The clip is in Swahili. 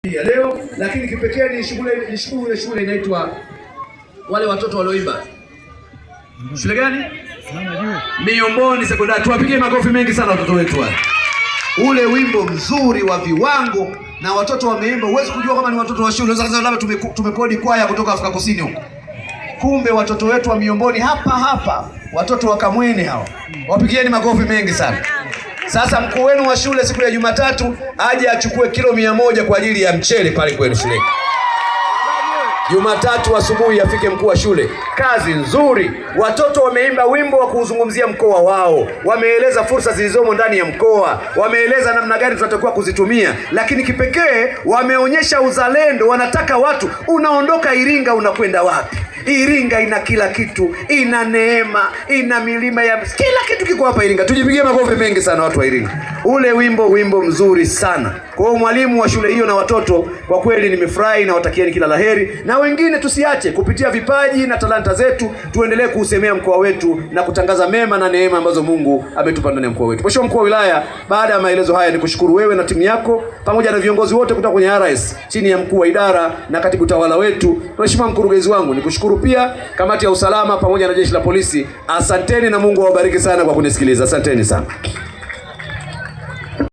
ya leo, lakini kipekee ni shule inaitwa wale watoto walioimba. Shule gani? Miomboni Sekondari. Tuwapigie makofi mengi sana watoto wetu wale. Ule wimbo mzuri wa viwango na watoto wameimba, huwezi kujua kama ni watoto wa shule. Unaweza labda tumekodi kwaya kutoka Afrika Kusini huko. Kumbe watoto wetu wa Miomboni hapa, watoto wa Kamwene hao. Wapigieni makofi mengi sana. Sasa mkuu wenu wa shule siku ya Jumatatu aje achukue kilo 100 kwa ajili ya mchele pale kwenu shule. Jumatatu asubuhi afike mkuu wa shule. Kazi nzuri. Watoto wameimba wimbo wa kuzungumzia mkoa wao. Wameeleza fursa zilizomo ndani ya mkoa. Wameeleza namna gani tunatakiwa kuzitumia. Lakini kipekee wameonyesha uzalendo. Wanataka watu, unaondoka Iringa unakwenda wapi? Iringa ina kila kitu, ina neema, ina milima ya kila kitu kiko hapa Iringa. Tujipigie makofi mengi sana watu wa Iringa. Ule wimbo mzuri sana. Kwa hiyo mwalimu wa shule hiyo na watoto, kwa kweli nimefurahi na watakieni kila laheri. Na wengine tusiache kupitia vipaji na talanta zetu, tuendelee kuusemea mkoa wetu na kutangaza mema na neema ambazo Mungu ametupa ndani ya mkoa wetu. Mheshimiwa mkuu wa wilaya, baada ya maelezo haya nikushukuru wewe na timu yako pamoja na viongozi wote kutoka kwenye RS chini ya mkuu wa idara na katibu tawala wetu. Mheshimiwa mkurugenzi wangu, nikushukuru pia kamati ya usalama pamoja na jeshi la polisi. Asanteni na Mungu awabariki sana kwa kunisikiliza. Asanteni sana.